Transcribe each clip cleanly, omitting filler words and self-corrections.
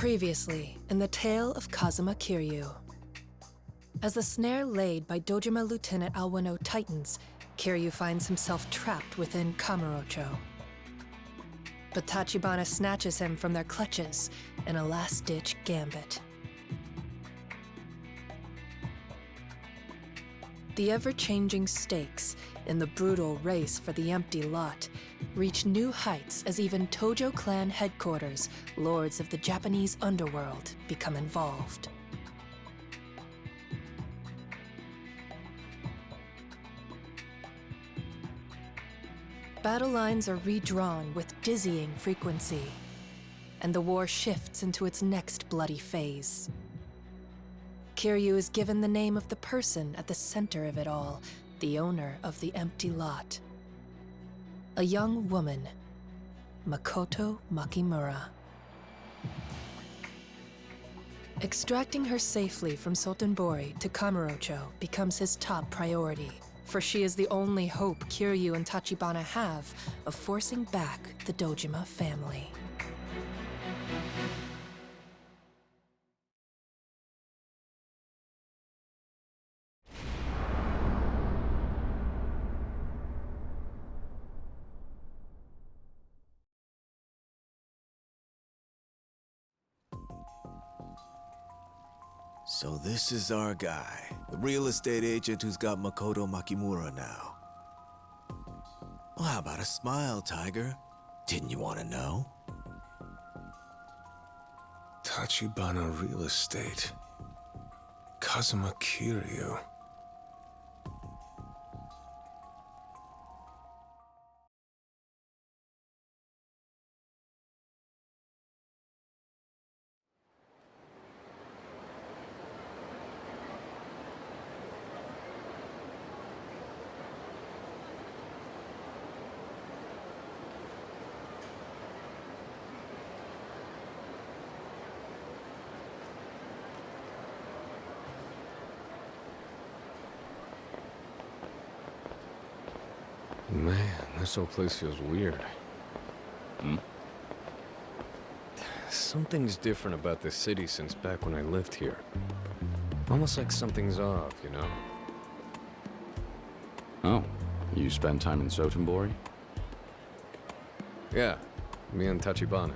Previously, in the tale of Kazuma Kiryu. As the snare laid by Dojima Lieutenant Alwano tightens, Kiryu finds himself trapped within Kamurocho. But Tachibana snatches him from their clutches in a last-ditch gambit. The ever-changing stakes in the brutal race for the empty lot reach new heights as even Tojo clan headquarters, lords of the Japanese underworld, become involved. Battle lines are redrawn with dizzying frequency, and the war shifts into its next bloody phase. Kiryu is given the name of the person at the center of it all, the owner of the empty lot. A young woman, Makoto Makimura. Extracting her safely from Sotenbori to Kamurocho becomes his top priority, for she is the only hope Kiryu and Tachibana have of forcing back the Dojima family. So this is our guy, the real estate agent who's got Makoto Makimura now. Well, how about a smile, Tiger? Didn't you want to know? Tachibana Real Estate. Kazuma Kiryu. Man, this whole place feels weird. Something's different about this city since back when I lived here. Almost like something's off, you know? Oh, you spend time in Sotenbori? Yeah, me and Tachibana.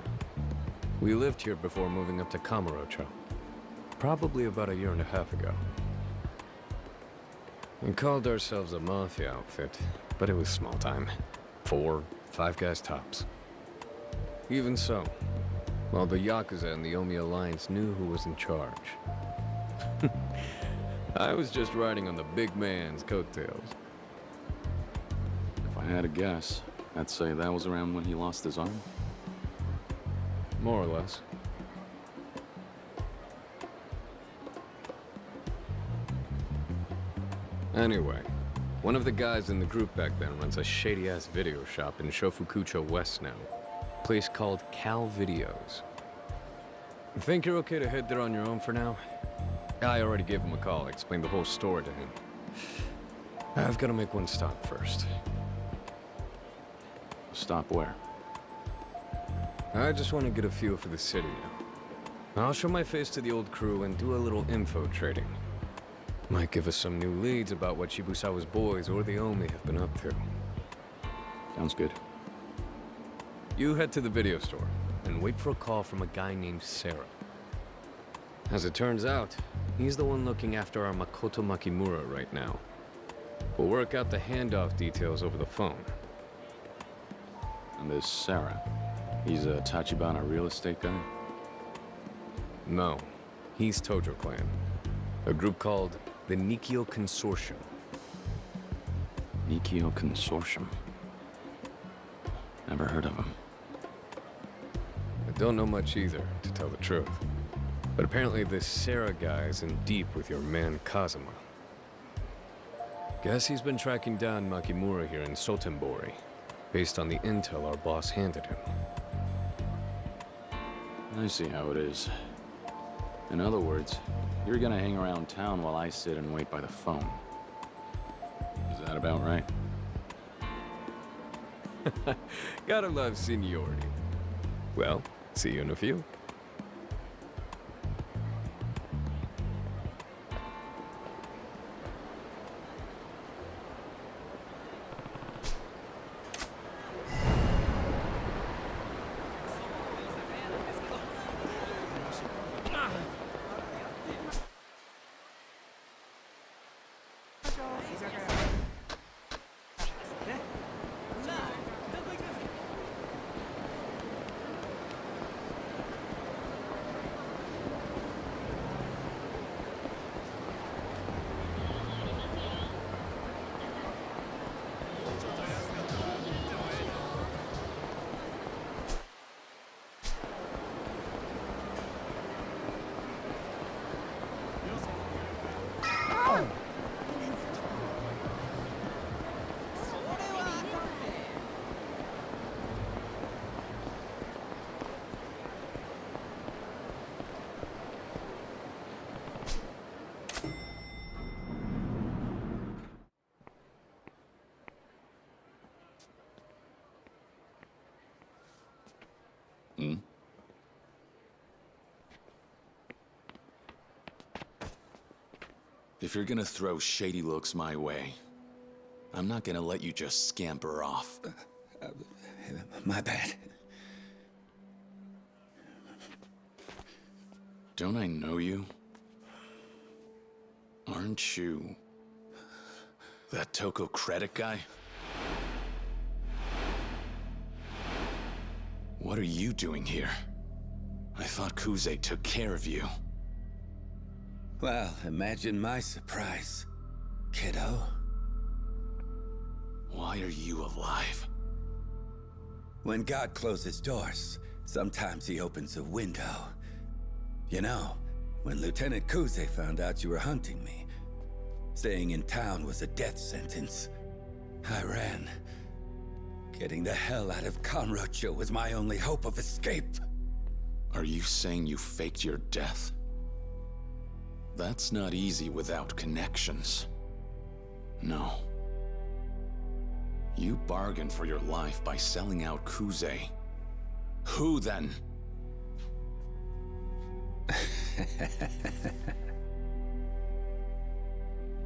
We lived here before moving up to Kamurocho. Probably about 1.5 years ago. We called ourselves a mafia outfit, but it was small time. 4, 5 guys tops. Even so, well, the Yakuza and the Omi Alliance knew who was in charge. I was just riding on the big man's coattails. If I had to guess, I'd say that was around when he lost his arm. More or less. Anyway, one of the guys in the group back then runs a shady-ass video shop in Shofukucho West now. A place called Cal Videos. I think you're okay to head there on your own for now? I already gave him a call, explained the whole story to him. I've got to make one stop first. Stop where? I just want to get a feel for the city now. I'll show my face to the old crew and do a little info trading. Might give us some new leads about what Shibusawa's boys or the Omi have been up to. Sounds good. You head to the video store and wait for a call from a guy named Sarah. As it turns out, he's the one looking after our Makoto Makimura right now. We'll work out the handoff details over the phone. And this Sarah, he's a Tachibana real estate guy? No, he's Tojo Clan. A group called the Nikio Consortium. Nikio Consortium. Never heard of him. I don't know much either, to tell the truth. But apparently this Sarah guy is in deep with your man Kazuma. Guess he's been tracking down Makimura here in Sotenbori, based on the intel our boss handed him. I see how it is. In other words, you're gonna hang around town while I sit and wait by the phone. Is that about right? Gotta love seniority. Well, see you in a few. If you're gonna throw shady looks my way, I'm not gonna let you just scamper off. My bad. Don't I know you? Aren't you that Toko credit guy? What are you doing here? I thought Kuze took care of you. Well, imagine my surprise, kiddo. Why are you alive? When God closes doors, sometimes he opens a window. You know, when Lieutenant Kuze found out you were hunting me, staying in town was a death sentence, I ran. Getting the hell out of Kamurocho was my only hope of escape. Are you saying you faked your death? That's not easy without connections. No. You bargained for your life by selling out Kuze. Who then?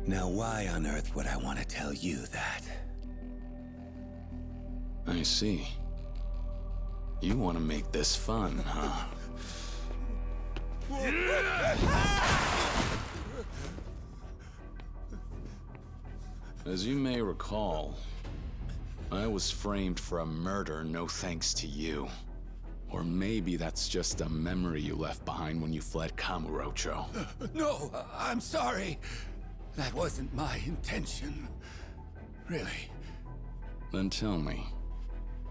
Now why on earth would I want to tell you that? I see. You want to make this fun, huh? As you may recall, I was framed for a murder no thanks to you. Or maybe that's just a memory you left behind when you fled Kamurocho. No, I'm sorry. That wasn't my intention. Really. Then tell me,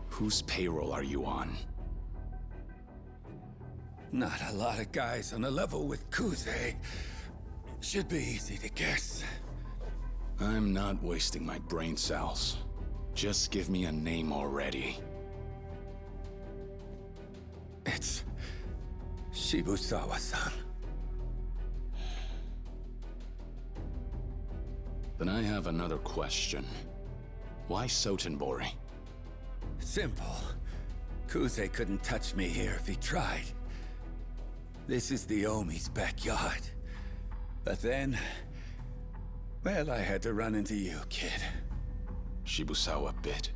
whose payroll are you on? Not a lot of guys on a level with Kuze. Should be easy to guess. I'm not wasting my brain cells. Just give me a name already. It's Shibusawa-san. Then I have another question. Why Sotenbori? Simple. Kuze couldn't touch me here if he tried. This is the Omi's backyard. But then, well, I had to run into you, kid. Shibusawa bit.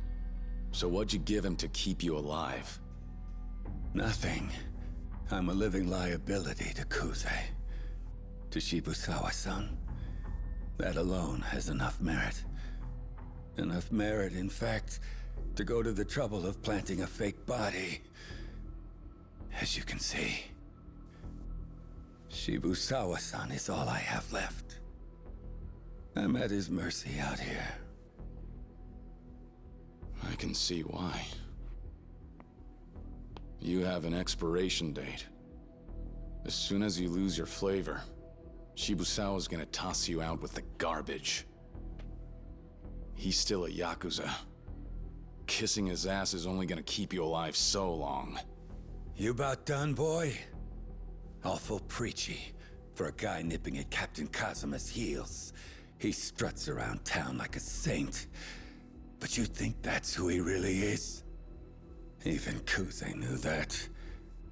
So what'd you give him to keep you alive? Nothing. I'm a living liability to Kuze. To Shibusawa-san. That alone has enough merit. Enough merit, in fact, to go to the trouble of planting a fake body. As you can see, Shibusawa-san is all I have left. I'm at his mercy out here. I can see why. You have an expiration date. As soon as you lose your flavor, Shibusawa's gonna toss you out with the garbage. He's still a Yakuza. Kissing his ass is only gonna keep you alive so long. You about done, boy? Awful preachy for a guy nipping at Captain Kazuma's heels. He struts around town like a saint. But you think that's who he really is? Even Kuze knew that.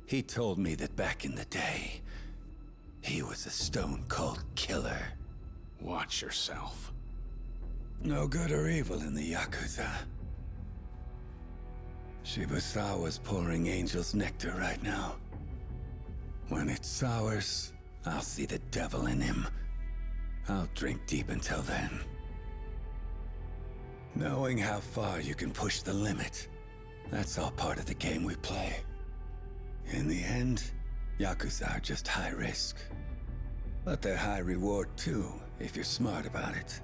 He told me that back in the day, he was a stone-cold killer. Watch yourself. No good or evil in the Yakuza. Shibusawa's pouring angel's nectar right now. When it sours, I'll see the devil in him. I'll drink deep until then. Knowing how far you can push the limit, that's all part of the game we play. In the end, Yakuza are just high risk. But they're high reward too, if you're smart about it.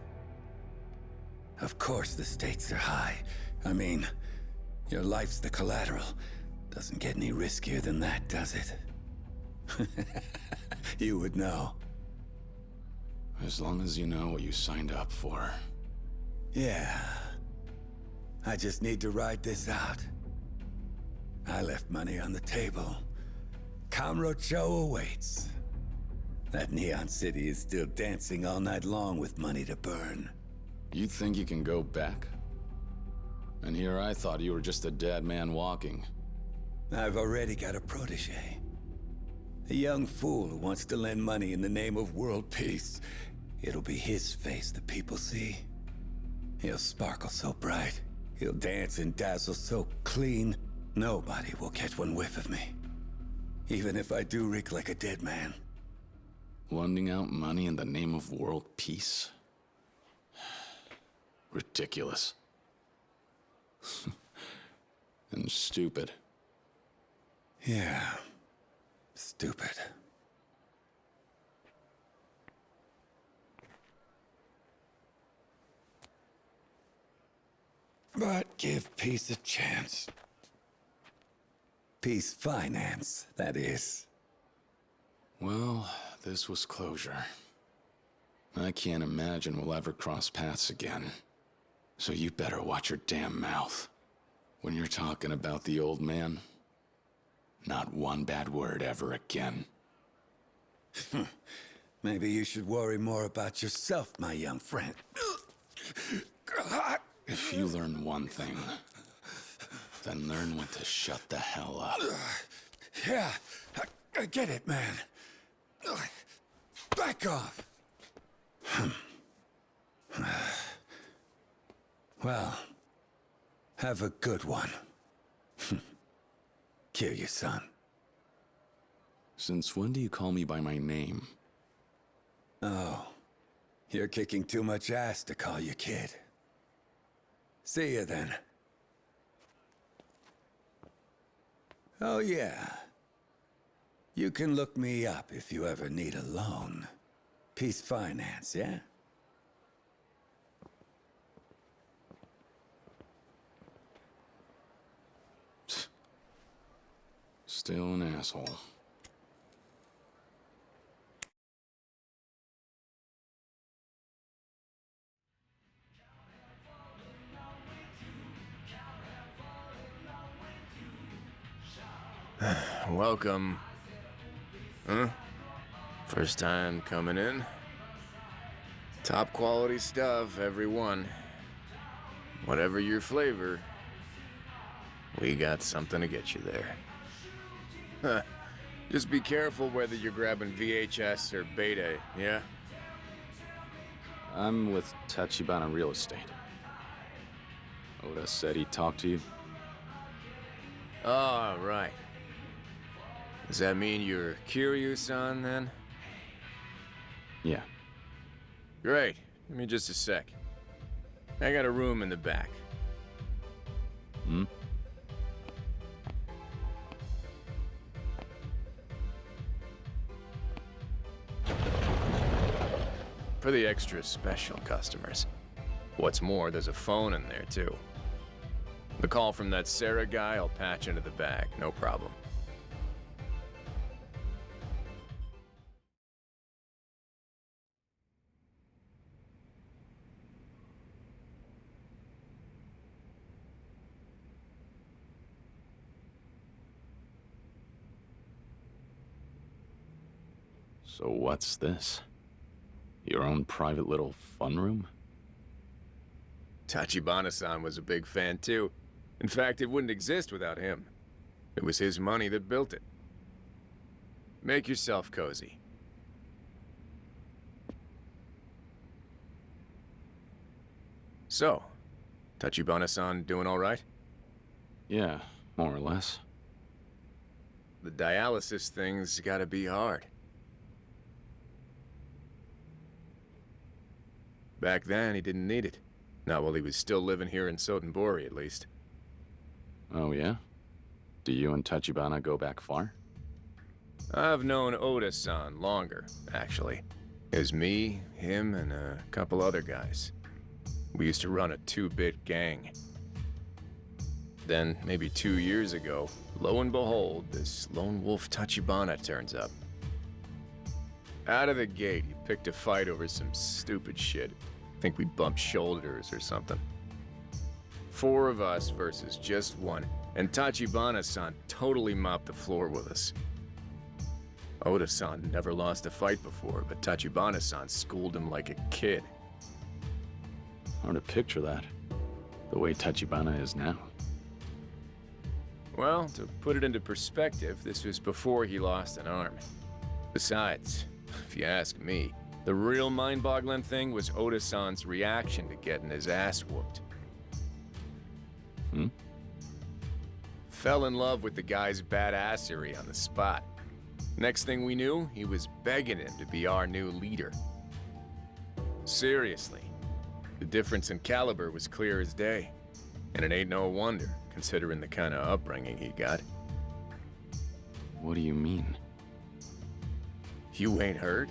Of course the stakes are high. I mean, your life's the collateral. Doesn't get any riskier than that, does it? You would know. As long as you know what you signed up for. Yeah. I just need to ride this out. I left money on the table. Kamurocho awaits. That neon city is still dancing all night long with money to burn. You think you can go back? And here I thought you were just a dead man walking. I've already got a protege. A young fool who wants to lend money in the name of world peace. it'll be his face the people see. He'll sparkle so bright. He'll dance and dazzle so clean, nobody will catch one whiff of me. Even if I do reek like a dead man. Lending out money in the name of world peace? Ridiculous. And stupid. Yeah, stupid. But give peace a chance. Peace finance, that is. Well, this was closure. I can't imagine we'll ever cross paths again. So you better watch your damn mouth. When you're talking about the old man, not one bad word ever again. Maybe you should worry more about yourself, my young friend. If you learn one thing, then learn when to shut the hell up. Yeah, I get it, man. Back off. Well, have a good one. Kiryu-san. Since when do you call me by my name? Oh, you're kicking too much ass to call you kid. See ya then. Oh yeah. You can look me up if you ever need a loan. Peace Finance, yeah? Still an asshole. Welcome. Huh? First time coming in? Top quality stuff, every one. Whatever your flavor, we got something to get you there. Huh. Just be careful whether you're grabbing VHS or Beta, yeah? I'm with Tachibana Real Estate. Oda said he talked to you. Oh, right. Does that mean you're Kiryu-san, then? Yeah. Great. Give me just a sec. I got a room in the back. Hmm? For the extra special customers. What's more, there's a phone in there, too. The call from that Sarah guy, I'll patch into the bag, no problem. So what's this? Your own private little fun room? Tachibana-san was a big fan, too. In fact, it wouldn't exist without him. It was his money that built it. Make yourself cozy. So, Tachibana-san doing all right? Yeah, more or less. The dialysis thing's gotta be hard. Back then, he didn't need it. Not while he was still living here in Sotenbori, at least. Oh yeah? Do you and Tachibana go back far? I've known Oda-san longer, actually. It was me, him, and a couple other guys. We used to run a 2-bit gang. Then, maybe 2 years ago, lo and behold, this lone wolf Tachibana turns up. Out of the gate, he picked a fight over some stupid shit. Think we bumped shoulders or something. 4 of us versus just 1, and Tachibana-san totally mopped the floor with us. Oda-san never lost a fight before, but Tachibana-san schooled him like a kid. Hard to picture that. The way Tachibana is now. Well, to put it into perspective, this was before he lost an arm. Besides, if you ask me, The real mind-boggling thing was Oda-san's reaction to getting his ass whooped. Fell in love with the guy's badassery on the spot. Next thing we knew, he was begging him to be our new leader. Seriously, the difference in caliber was clear as day. And it ain't no wonder, considering the kind of upbringing he got. What do you mean? You ain't heard?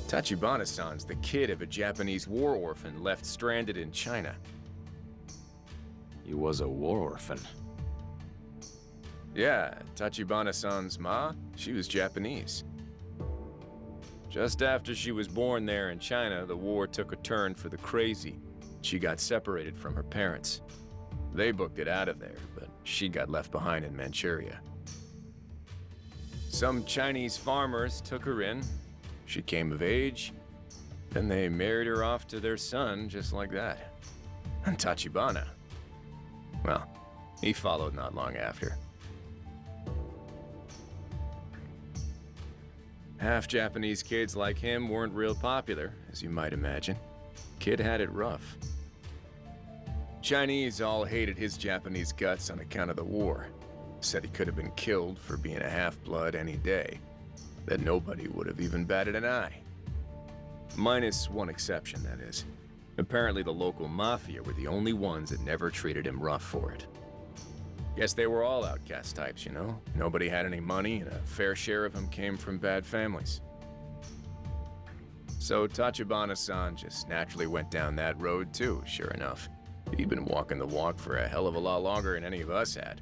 Tachibana-san's the kid of a Japanese war orphan left stranded in China. He was a war orphan. Yeah, Tachibana-san's ma, she was Japanese. Just after she was born there in China, the war took a turn for the crazy. She got separated from her parents. They booked it out of there, but she got left behind in Manchuria. Some Chinese farmers took her in. She came of age. Then they married her off to their son, just like that. And Tachibana, well, he followed not long after. Half Japanese kids like him weren't real popular, as you might imagine. Kid had it rough. Chinese all hated his Japanese guts on account of the war. Said he could have been killed for being a half-blood any day. That nobody would have even batted an eye. Minus one exception, that is. Apparently the local mafia were the only ones that never treated him rough for it. Guess they were all outcast types, you know? Nobody had any money, and a fair share of them came from bad families. So Tachibana-san just naturally went down that road too, sure enough. He'd been walking the walk for a hell of a lot longer than any of us had.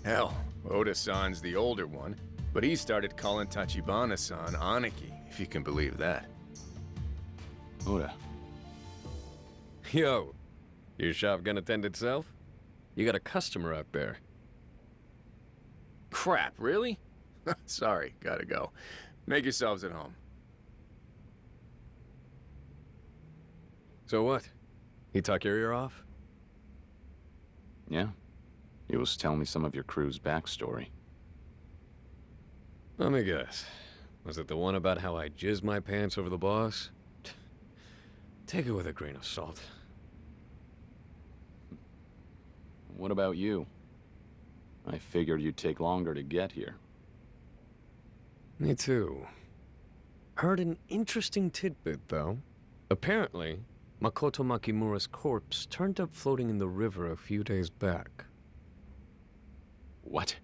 Hell, Oda-san's the older one, but he started calling Tachibana-san Aniki, if you can believe that. Oda. Yo, your shop gonna tend itself? You got a customer out there. Crap, really? Sorry, gotta go. Make yourselves at home. So what? He talk your ear off? Yeah. He was telling me some of your crew's backstory. Let me guess. Was it the one about how I jizzed my pants over the boss? Take it with a grain of salt. What about you? I figured you'd take longer to get here. Me too. Heard an interesting tidbit, though. Apparently, Makoto Makimura's corpse turned up floating in the river a few days back. What?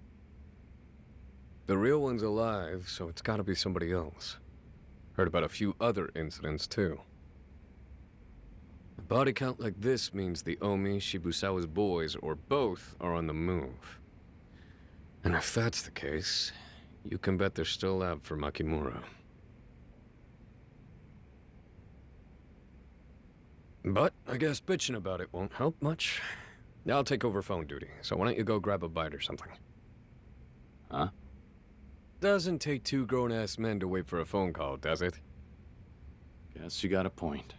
The real one's alive, so it's gotta be somebody else. Heard about a few other incidents, too. A body count like this means the Omi, Shibusawa's boys, or both, are on the move. And if that's the case, you can bet they're still out for Makimura. But I guess bitching about it won't help much. I'll take over phone duty, so why don't you go grab a bite or something? Huh? Doesn't take two grown-ass men to wait for a phone call, does it? Guess you got a point.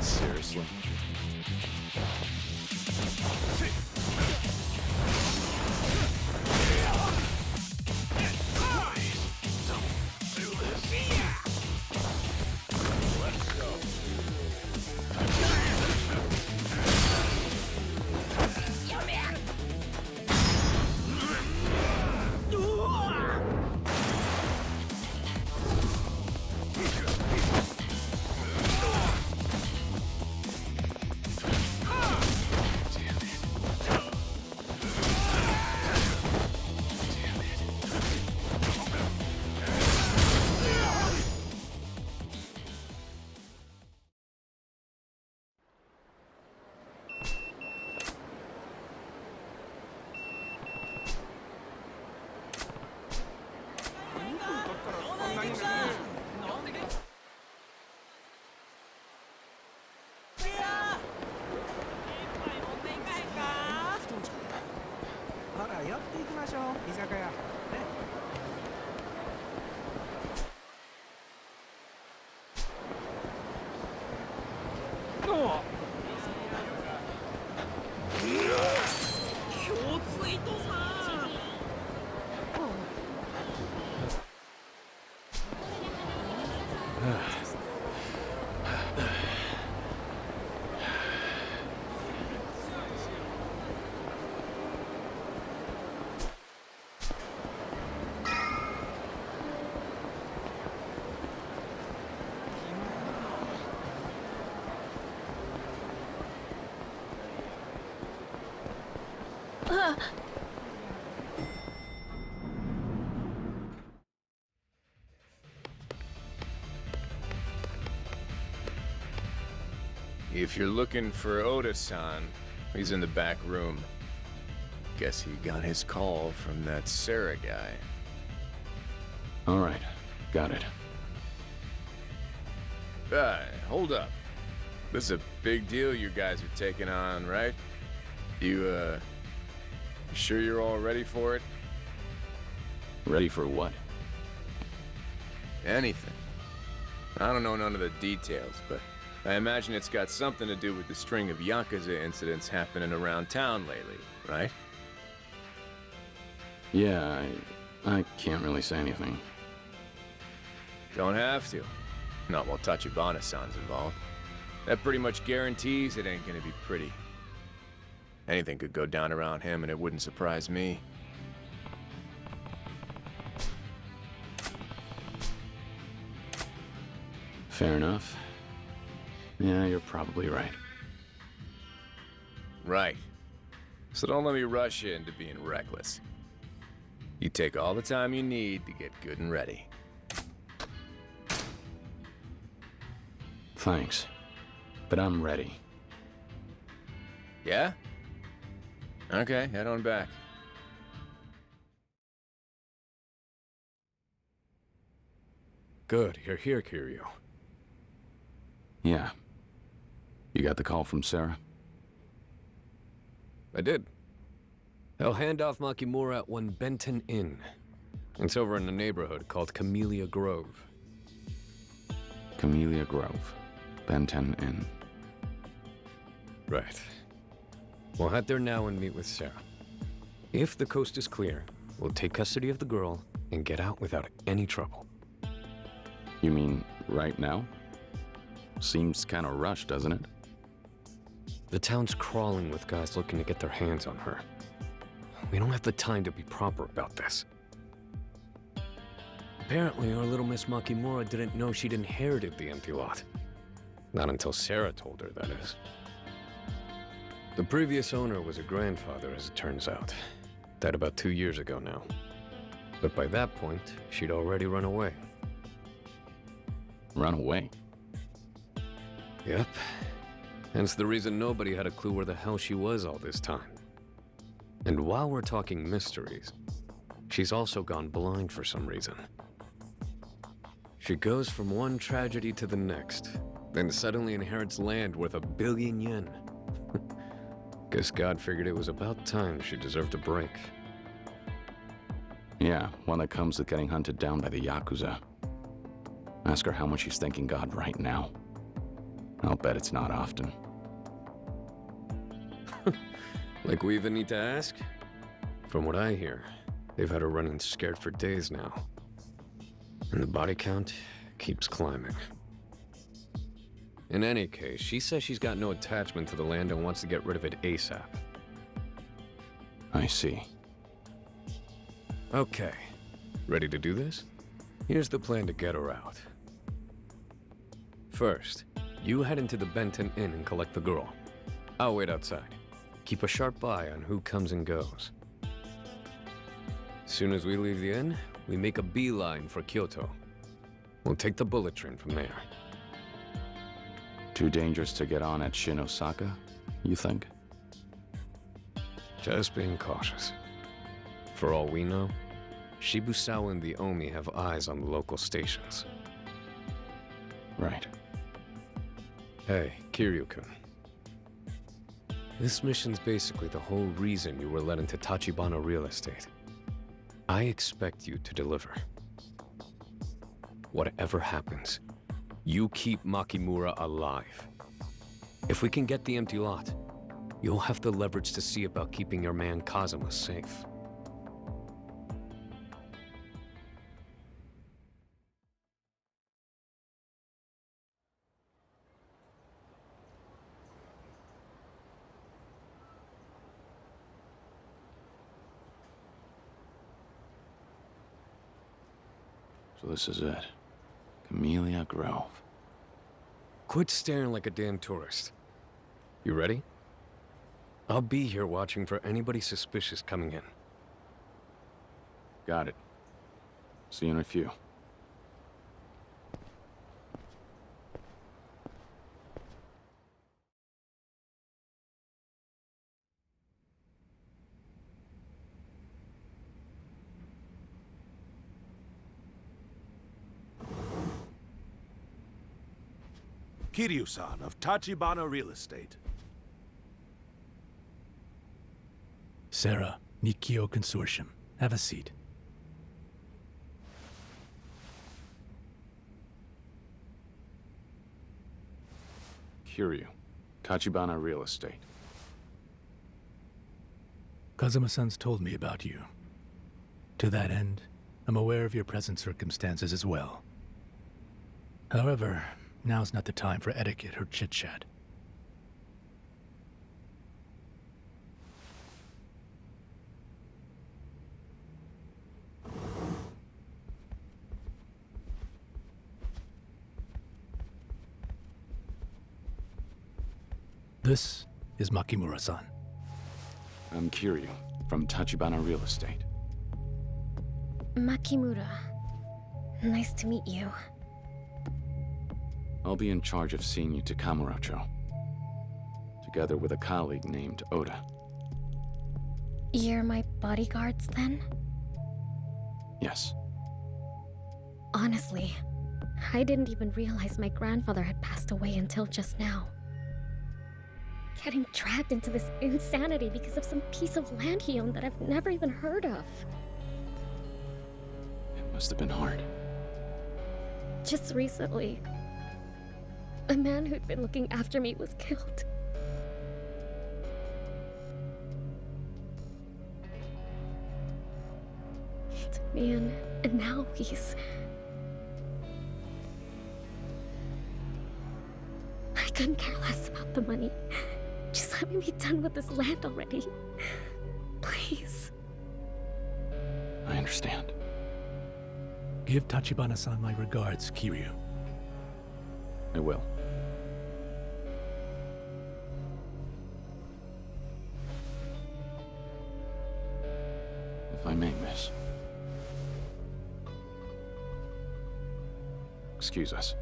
Seriously? If you're looking for Oda-san, he's in the back room. Guess he got his call from that Sarah guy. All right, got it. Hold up. This is a big deal you guys are taking on, right? You sure you're all ready for it? Ready for what? Anything. I don't know none of the details, but I imagine it's got something to do with the string of Yakuza incidents happening around town lately, right? Yeah, I can't really say anything. Don't have to. Not while Tachibana-san's involved. That pretty much guarantees it ain't gonna be pretty. Anything could go down around him and it wouldn't surprise me. Fair enough. Yeah, you're probably right. Right. So don't let me rush you into being reckless. You take all the time you need to get good and ready. Thanks. But I'm ready. Yeah? Okay, head on back. Good, you're here, Kiryu. Yeah. You got the call from Sarah? I did. They'll hand off Makimura at one Benton Inn. It's over in a neighborhood called Camellia Grove. Camellia Grove. Benton Inn. Right. We'll head there now and meet with Sarah. If the coast is clear, we'll take custody of the girl and get out without any trouble. You mean right now? Seems kind of rushed, doesn't it? The town's crawling with guys looking to get their hands on her. We don't have the time to be proper about this. Apparently, our little Miss Makimura didn't know she'd inherited the empty lot. Not until Sarah told her, that is. The previous owner was a grandfather, as it turns out. Died about 2 years ago now. But by that point, she'd already run away. Run away? Yep. Hence the reason nobody had a clue where the hell she was all this time. And while we're talking mysteries, she's also gone blind for some reason. She goes from one tragedy to the next, then suddenly inherits land worth 1 billion yen. Guess God figured it was about time she deserved a break. Yeah, one that comes with getting hunted down by the Yakuza. Ask her how much she's thanking God right now. I'll bet it's not often. Like we even need to ask? From what I hear, they've had her running scared for days now. And the body count keeps climbing. In any case, she says she's got no attachment to the land and wants to get rid of it ASAP. I see. Okay. Ready to do this? Here's the plan to get her out. First, you head into the Benton Inn and collect the girl. I'll wait outside. Keep a sharp eye on who comes and goes. Soon as we leave the inn, we make a beeline for Kyoto. We'll take the bullet train from there. Too dangerous to get on at Shinosaka, you think? Just being cautious. For all we know, Shibusawa and the Omi have eyes on the local stations. Right. Hey, Kiryu-kun. This mission's basically the whole reason you were led into Tachibana real estate. I expect you to deliver. Whatever happens, you keep Makimura alive. If we can get the empty lot, you'll have the leverage to see about keeping your man Kazuma safe. So this is it. Camellia Grove. Quit staring like a damn tourist. You ready? I'll be here watching for anybody suspicious coming in. Got it. See you in a few. Kiryu-san of Tachibana Real Estate. Sarah, Nikio Consortium. Have a seat. Kiryu, Tachibana Real Estate. Kazuma-san's told me about you. To that end, I'm aware of your present circumstances as well. However, now's not the time for etiquette or chit-chat. This is Makimura-san. I'm Kiryu, from Tachibana Real Estate. Makimura. Nice to meet you. I'll be in charge of seeing you to Kamurocho, together with a colleague named Oda. You're my bodyguards, then? Yes. Honestly, I didn't even realize my grandfather had passed away until just now. Getting dragged into this insanity because of some piece of land he owned that I've never even heard of. It must have been hard. Just recently, a man who'd been looking after me was killed. He took me in, and now he's... I couldn't care less about the money. Just let me be done with this land already. Please. I understand. Give Tachibana-san my regards, Kiryu. I will. If I may, miss. Excuse us.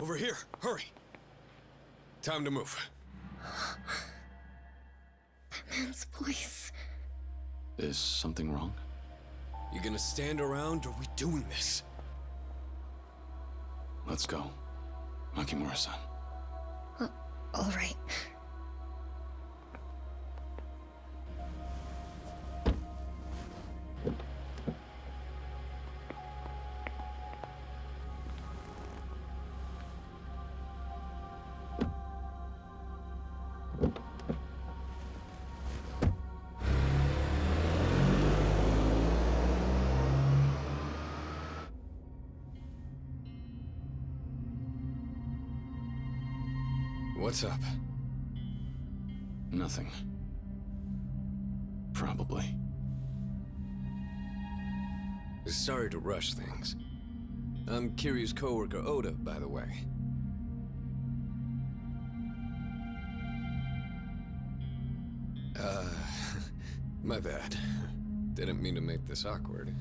Over here, hurry! Time to move. That man's voice. Is something wrong? You gonna stand around, or we doing this? Let's go. Makimura-san. All right. What's up? Nothing. Probably. Sorry to rush things. I'm Kiryu's coworker Oda, by the way. My bad. Didn't mean to make this awkward.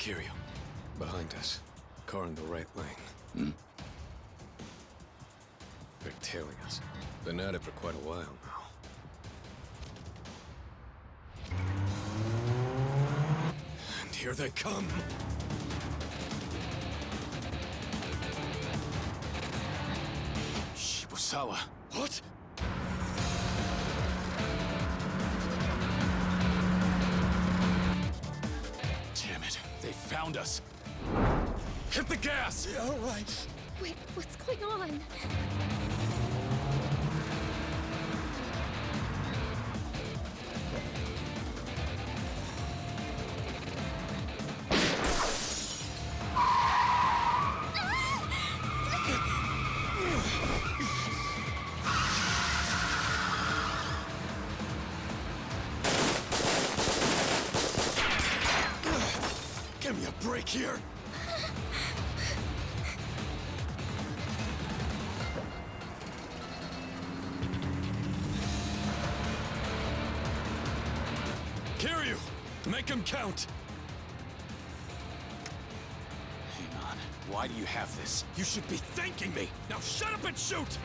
Kiryu. Behind us. Car in the right lane. Hmm? They're tailing us. Been at it for quite a while now. And here they come! Shibusawa. What? Damn it. They found us. Hit the gas! Yeah, all right. Wait, what's going on? Give me a break here! Kiryu! Make him count! Hang on. Why do you have this? You should be thanking me! Now shut up and shoot!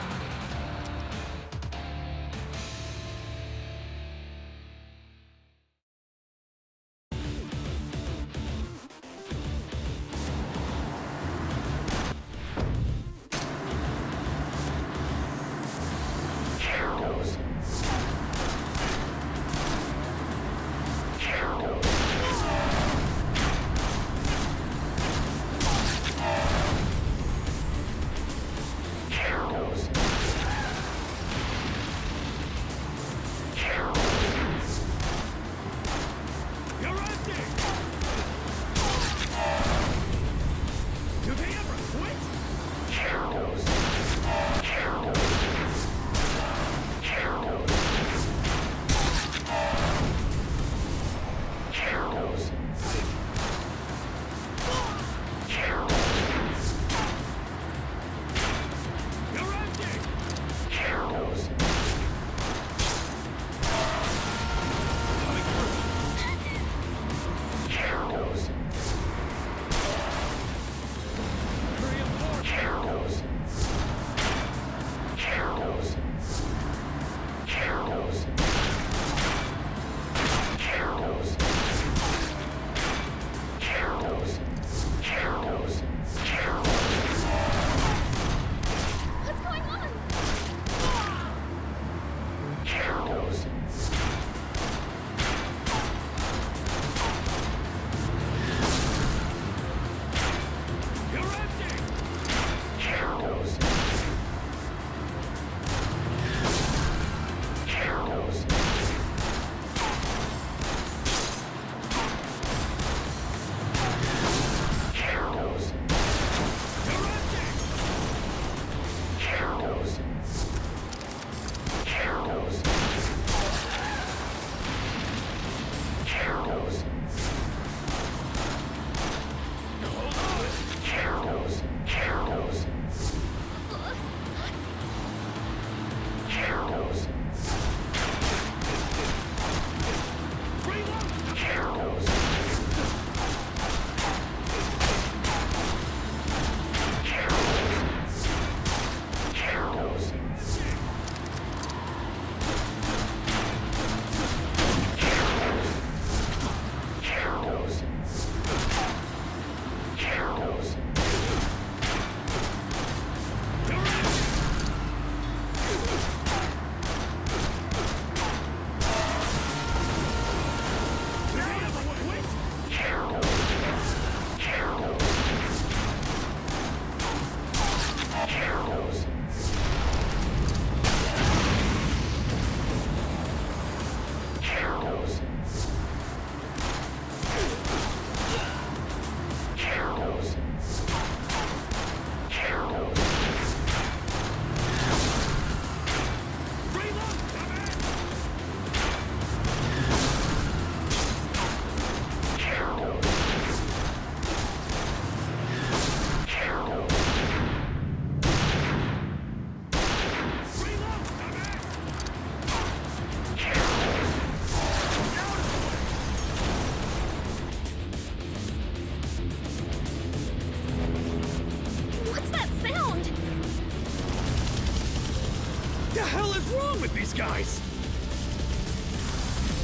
hell is wrong with these guys?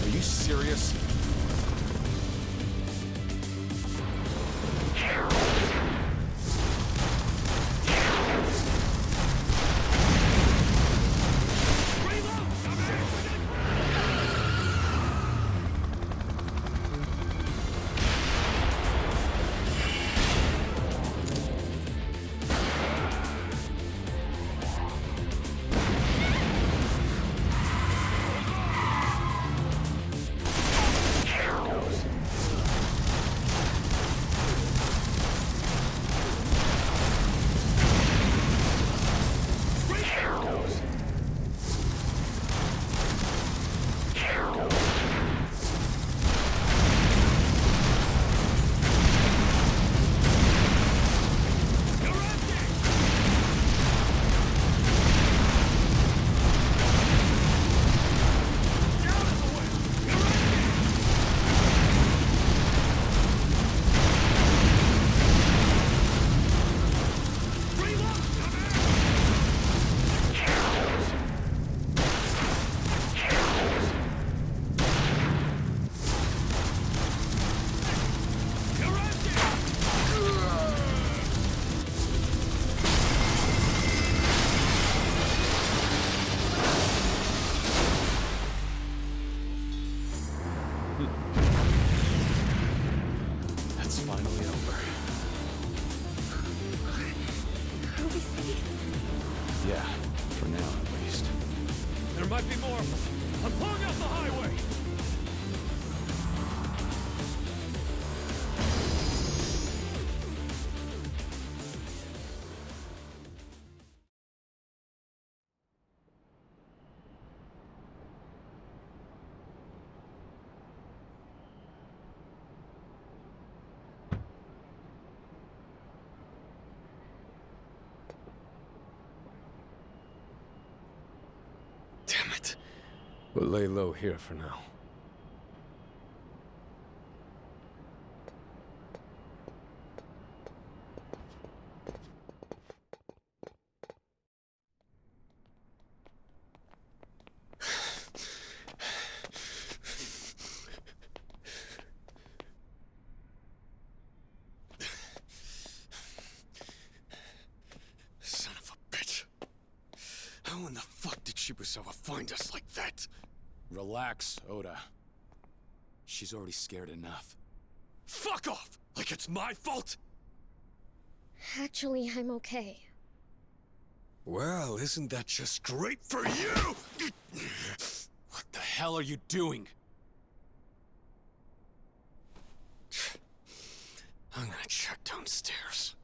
Are you serious? It's finally over. Are we safe? Yeah, for now at least. There might be more. I'm pulling out the highway! Damn it. We'll lay low here for now. Son of a bitch. How in the fuck did Shibusawa find us like that? Relax, Oda. She's already scared enough. Fuck off! Like it's my fault? Actually, I'm okay. Well, isn't that just great for you? What the hell are you doing? I'm gonna check downstairs.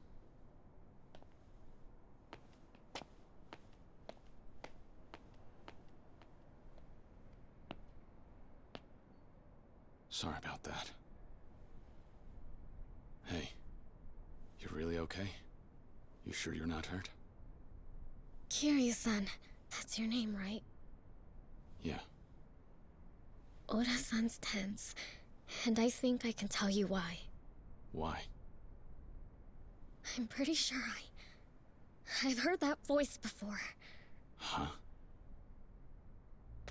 Sorry about that. Hey, you really okay? You sure you're not hurt? Kiryu-san, that's your name, right? Yeah. Oda-san's tense, and I think I can tell you why. Why? I'm pretty sure I've heard that voice before. Huh?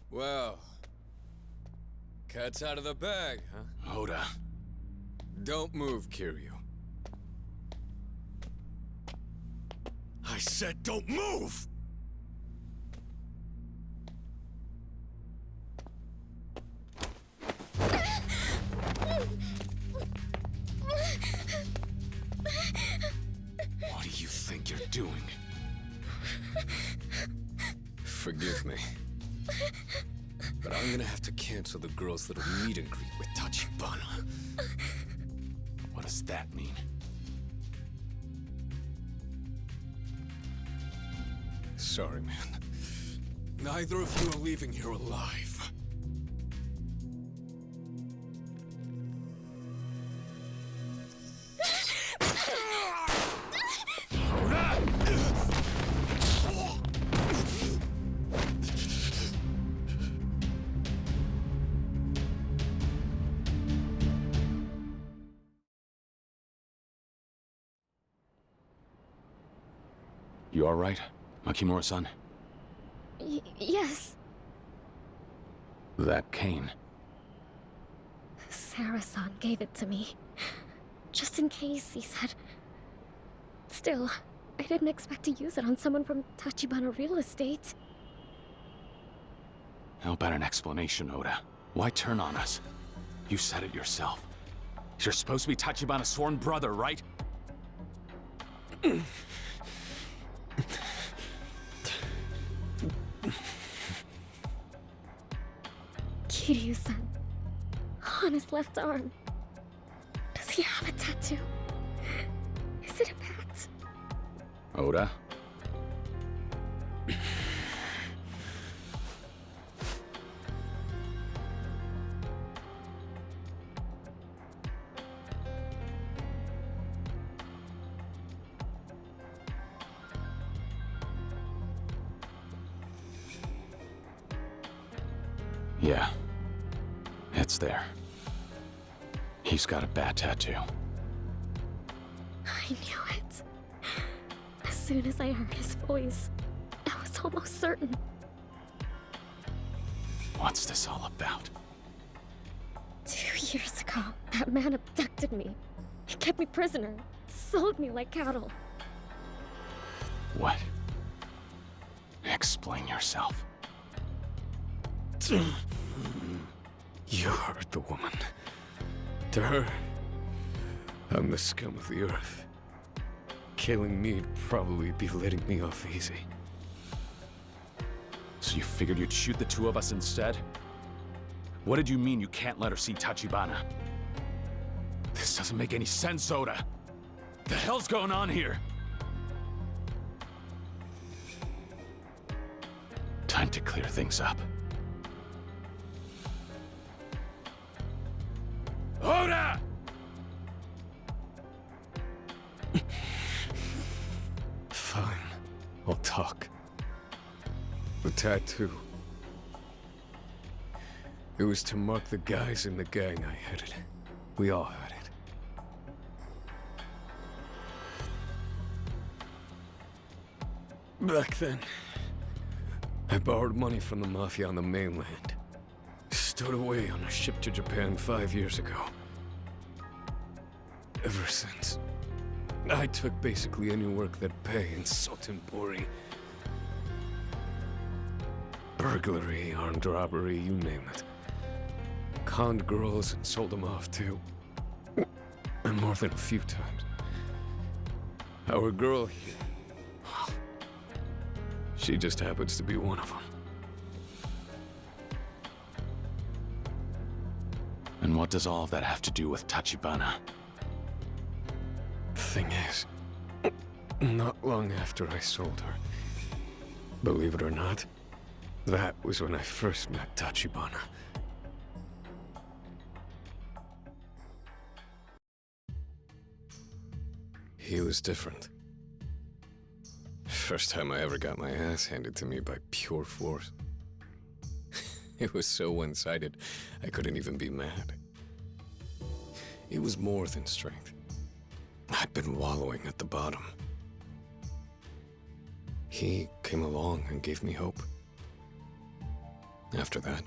Well, cat's out of the bag, huh? Oda. Don't move, Kiryu. I said don't move! What do you think you're doing? Forgive me. But I'm gonna have to cancel the girl's little meet and greet with Tachibana. What does that mean? Sorry, man. Neither of you are leaving here alive. You all right, Makimura-san? Yes. That cane. Sarah-san gave it to me. Just in case, he said. Still, I didn't expect to use it on someone from Tachibana Real Estate. How about an explanation, Oda? Why turn on us? You said it yourself. You're supposed to be Tachibana's sworn brother, right? Kiryu-san. On his left arm. Does he have a tattoo? Is it a bat? Oda? Yeah. It's there. He's got a bat tattoo. I knew it. As soon as I heard his voice, I was almost certain. What's this all about? 2 years ago, that man abducted me. He kept me prisoner, sold me like cattle. What? Explain yourself. You hurt the woman. To her, I'm the scum of the earth. Killing me'd probably be letting me off easy. So you figured you'd shoot the two of us instead? What did you mean you can't let her see Tachibana? This doesn't make any sense, Oda. The hell's going on here? Time to clear things up. Oda! Fine, I'll talk. The tattoo. It was to mark the guys in the gang I headed. We all had it. Back then, I borrowed money from the Mafia on the mainland. Stowed away on a ship to Japan 5 years ago. Ever since, I took basically any work that'd pay in Sotenbori. Burglary, armed robbery, you name it. Conned girls and sold them off too. And more than a few times. Our girl here, well, she just happens to be one of them. And what does all of that have to do with Tachibana? Thing is, not long after I sold her, believe it or not, that was when I first met Tachibana. He was different. First time I ever got my ass handed to me by pure force. It was so one-sided, I couldn't even be mad. It was more than strength. I'd been wallowing at the bottom. He came along and gave me hope. After that,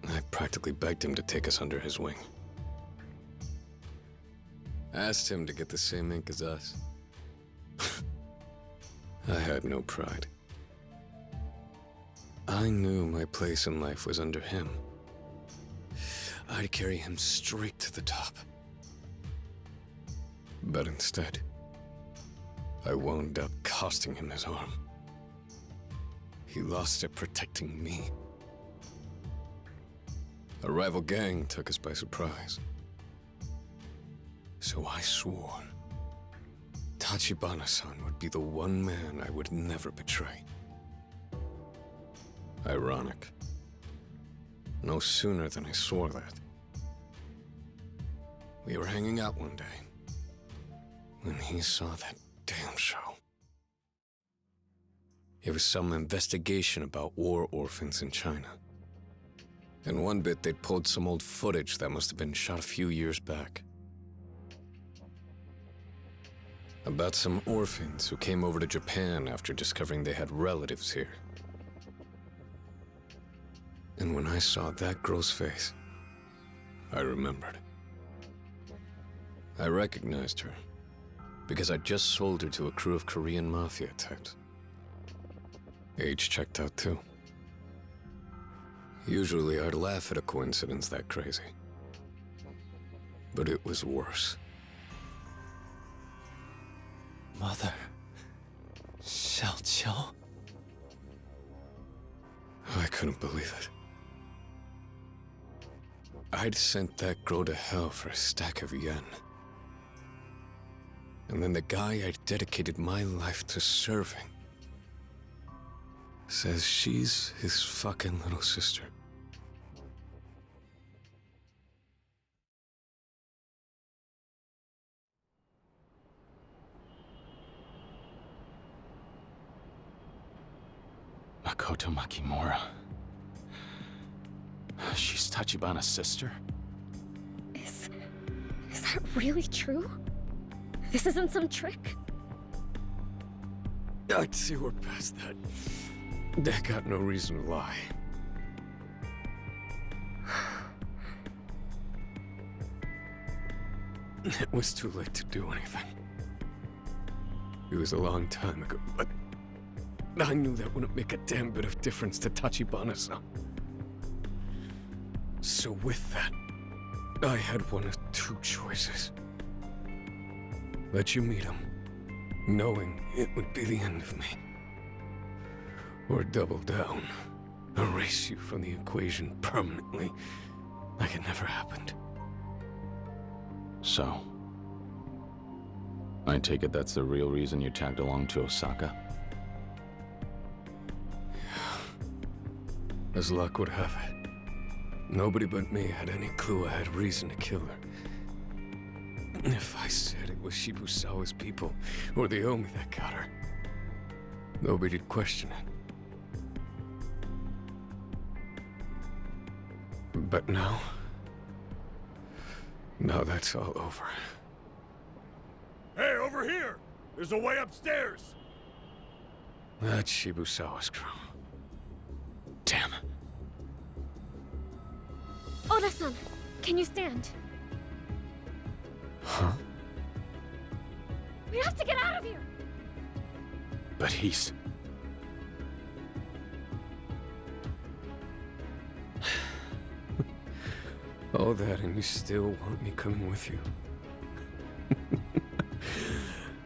I practically begged him to take us under his wing. Asked him to get the same ink as us. I had no pride. I knew my place in life was under him. I'd carry him straight to the top. But instead, I wound up costing him his arm. He lost it protecting me. A rival gang took us by surprise. So I swore Tachibana-san would be the one man I would never betray. Ironic. No sooner than I swore that. We were hanging out one day when he saw that damn show. It was some investigation about war orphans in China. In one bit, they'd pulled some old footage that must have been shot a few years back. About some orphans who came over to Japan after discovering they had relatives here. And when I saw that girl's face, I remembered. I recognized her because I just sold her to a crew of Korean mafia types. Age checked out too. Usually I'd laugh at a coincidence that crazy. But it was worse. Mother... Xiaoqiao? I couldn't believe it. I'd sent that girl to hell for a stack of yen. And then the guy I'd dedicated my life to serving says she's his fucking little sister. Makoto Makimura. She's Tachibana's sister? Is that really true? This isn't some trick? I'd say we're past that. They got no reason to lie. It was too late to do anything. It was a long time ago, but I knew that wouldn't make a damn bit of difference to Tachibana-san. So with that, I had one of two choices. Let you meet him, knowing it would be the end of me. Or double down, erase you from the equation permanently, like it never happened. So, I take it that's the real reason you tagged along to Osaka? As luck would have it, nobody but me had any clue I had reason to kill her. If I said it was Shibusawa's people or the Omi that got her, nobody'd question it. But now that's all over. Hey, over here! There's a way upstairs! That's Shibusawa's crew. Damn. Oda-san, can you stand? Huh? We have to get out of here! But he's... All that and you still want me coming with you?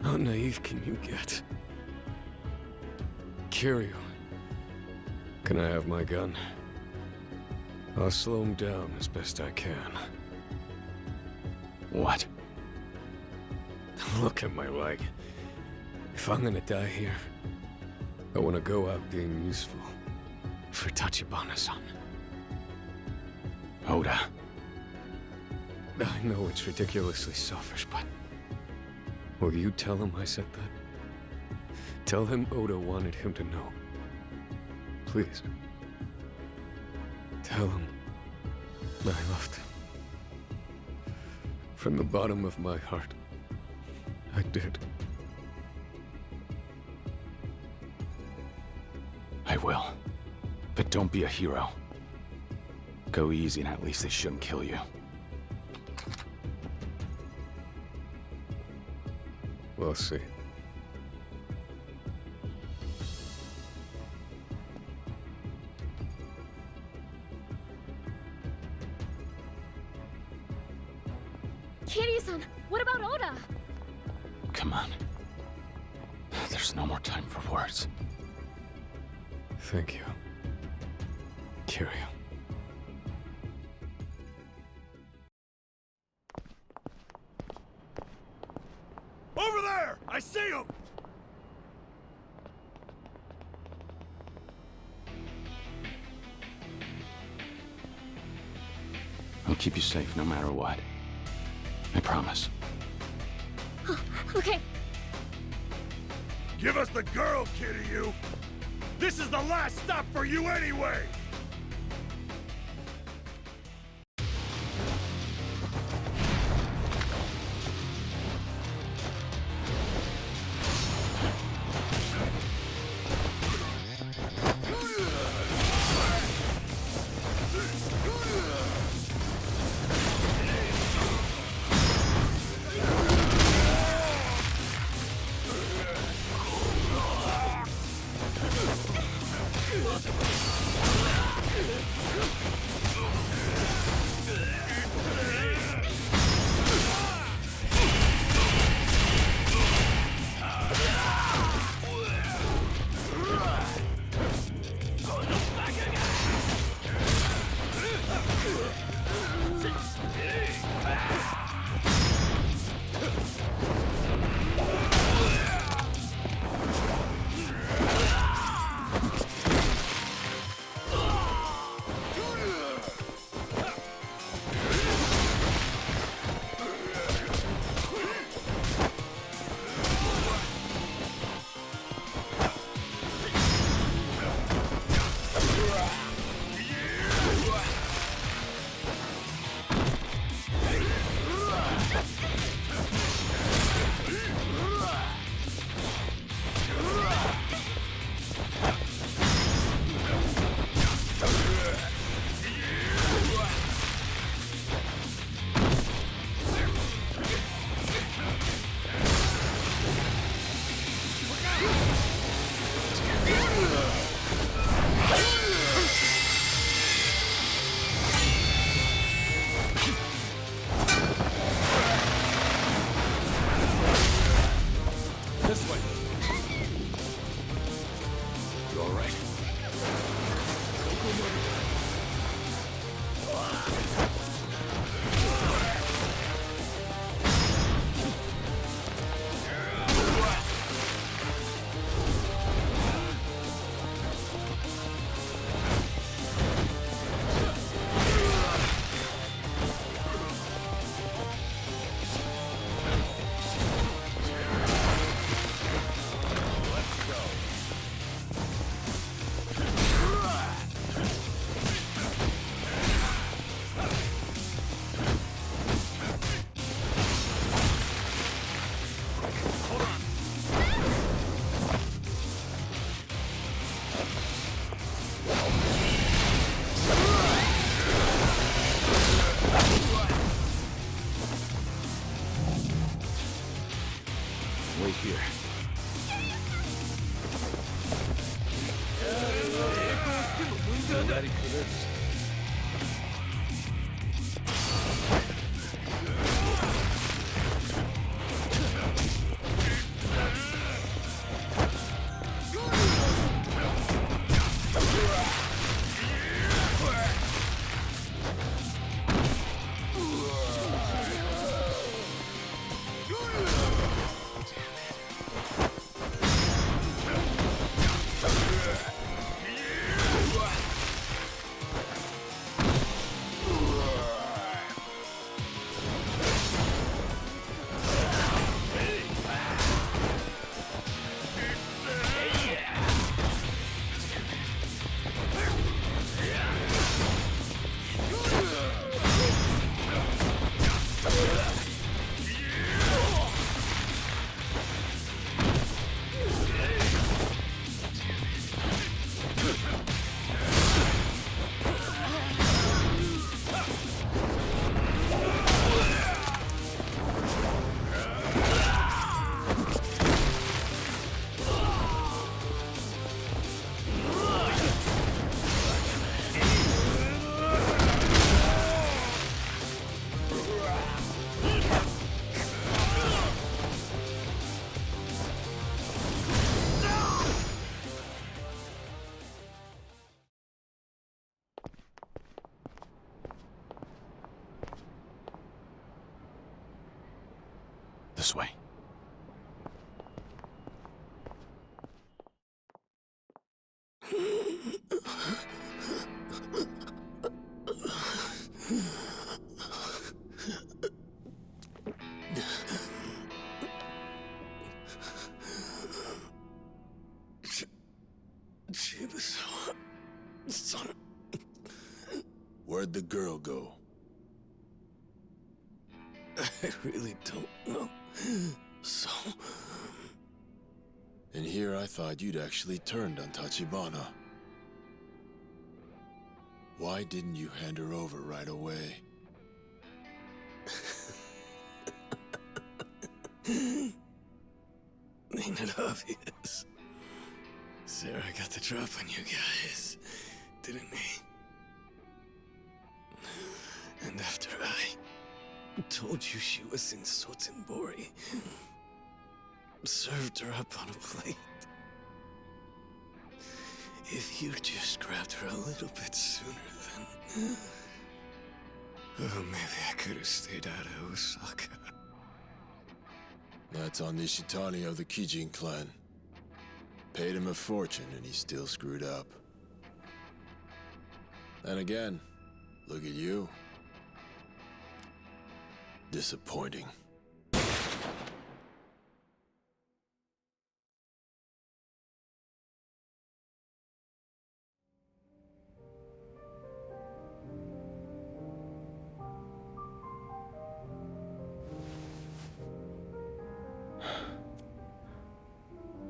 How naive can you get? Kiryu, can I have my gun? I'll slow him down as best I can. What? Look at my leg. If I'm gonna die here, I want to go out being useful for Tachibana-san. Oda. I know it's ridiculously selfish, but will you tell him I said that? Tell him Oda wanted him to know. Please. Tell him that I loved him. From the bottom of my heart, I did. I will. But don't be a hero. Go easy and at least they shouldn't kill you. We'll see. Kiryu-san, what about Oda? Come on. There's no more time for words. Thank you, Kiryu. Over there! I see him! I'll keep you safe no matter what. I promise. Okay, Give us the girl, Kiryu! This is the last stop for you anyway! all right? Wait here. You ready for this? This way. Where'd the girl go? I really don't know. So... And here I thought you'd actually turned on Tachibana. Why didn't you hand her over right away? Ain't it obvious? Sarah got the drop on you guys, didn't he? And after I told you she was in Sotenbori, served her up on a plate. If you just grabbed her a little bit sooner, then... Oh, maybe I could have stayed out of Osaka. That's on Nishitani of the Kijin clan. Paid him a fortune and he still screwed up. And again, look at you. Disappointing.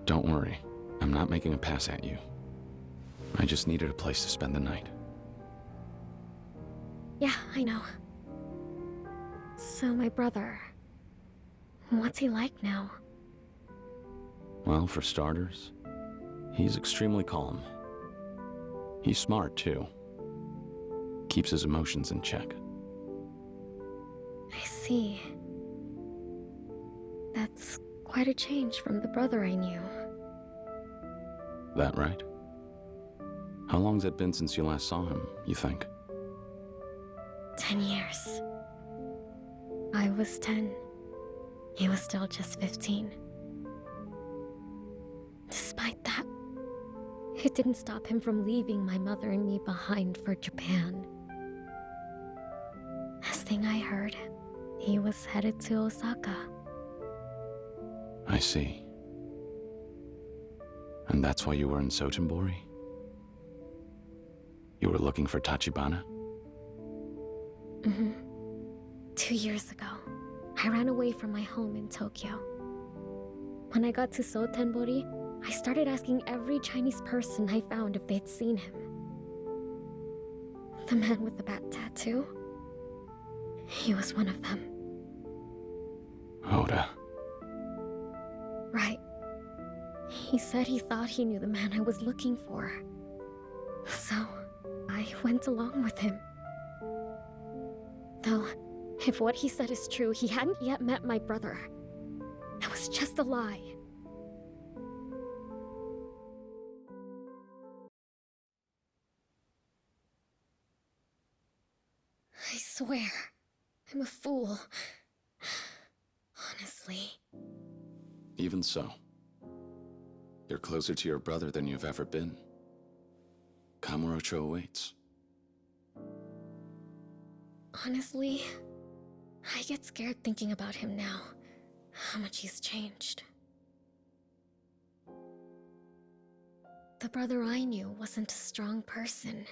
Don't worry. I'm not making a pass at you. I just needed a place to spend the night. Yeah, I know. So my brother... what's he like now? Well, for starters, he's extremely calm. He's smart, too. Keeps his emotions in check. I see. That's quite a change from the brother I knew. That right? How long's it been since you last saw him, you think? 10 years. I was 10. He was still just 15. Despite that, it didn't stop him from leaving my mother and me behind for Japan. Last thing I heard, he was headed to Osaka. I see. And that's why you were in Sotenbori? You were looking for Tachibana? Mm-hmm. 2 years ago, I ran away from my home in Tokyo. When I got to Sotenbori, I started asking every Chinese person I found if they'd seen him. The man with the bat tattoo? He was one of them. Oda. Right. He said he thought he knew the man I was looking for. So, I went along with him. Though, if what he said is true, he hadn't yet met my brother. It was just a lie. I swear, I'm a fool. Honestly. Even so, you're closer to your brother than you've ever been. Kamurocho awaits. Honestly, I get scared thinking about him now. How much he's changed. The brother I knew wasn't a strong person.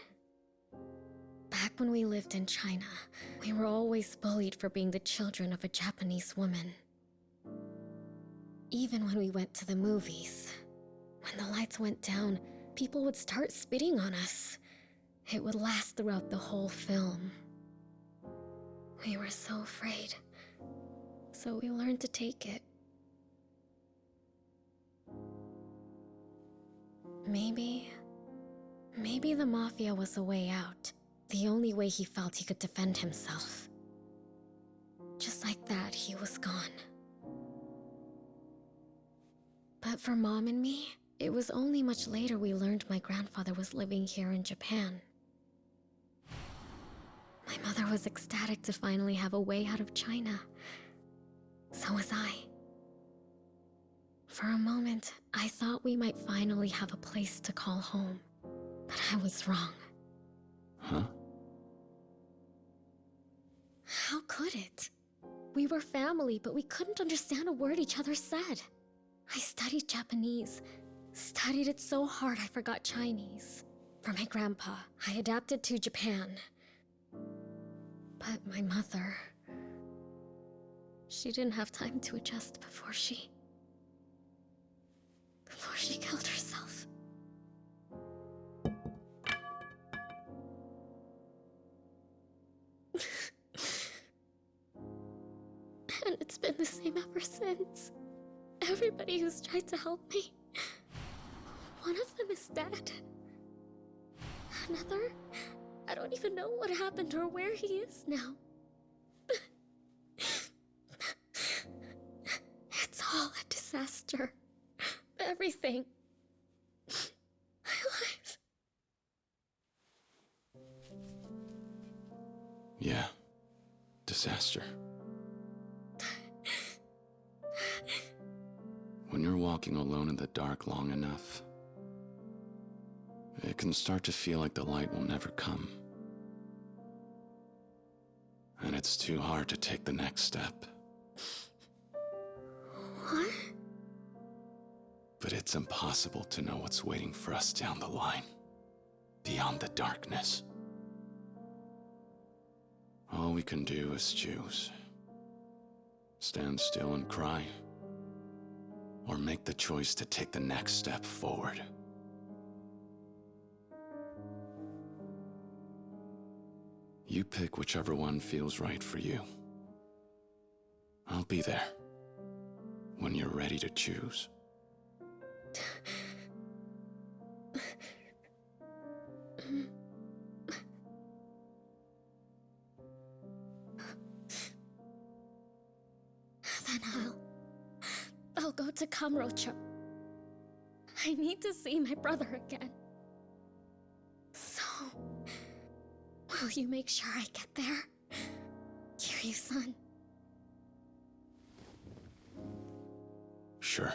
Back when we lived in China, we were always bullied for being the children of a Japanese woman. Even when we went to the movies, when the lights went down, people would start spitting on us. It would last throughout the whole film. We were so afraid, so we learned to take it. Maybe the Mafia was a way out. The only way he felt he could defend himself. Just like that, he was gone. But for Mom and me, it was only much later we learned my grandfather was living here in Japan. My mother was ecstatic to finally have a way out of China. So was I. For a moment, I thought we might finally have a place to call home. But I was wrong. Huh? How could it? We were family, but we couldn't understand a word each other said. I studied Japanese. Studied it so hard I forgot Chinese. For my grandpa, I adapted to Japan. But my mother... she didn't have time to adjust before she killed herself. And it's been the same ever since. Everybody who's tried to help me, one of them is dead. Another, I don't even know what happened or where he is now. It's all a disaster. Everything. My life. Yeah. Disaster. When you're walking alone in the dark long enough, it can start to feel like the light will never come. And it's too hard to take the next step. What? But it's impossible to know what's waiting for us down the line, beyond the darkness. All we can do is choose. Stand still and cry, or make the choice to take the next step forward. You pick whichever one feels right for you. I'll be there when you're ready to choose. Then I'll go to Kamurocho. I need to see my brother again. Will you make sure I get there? Kiryu-san. Sure.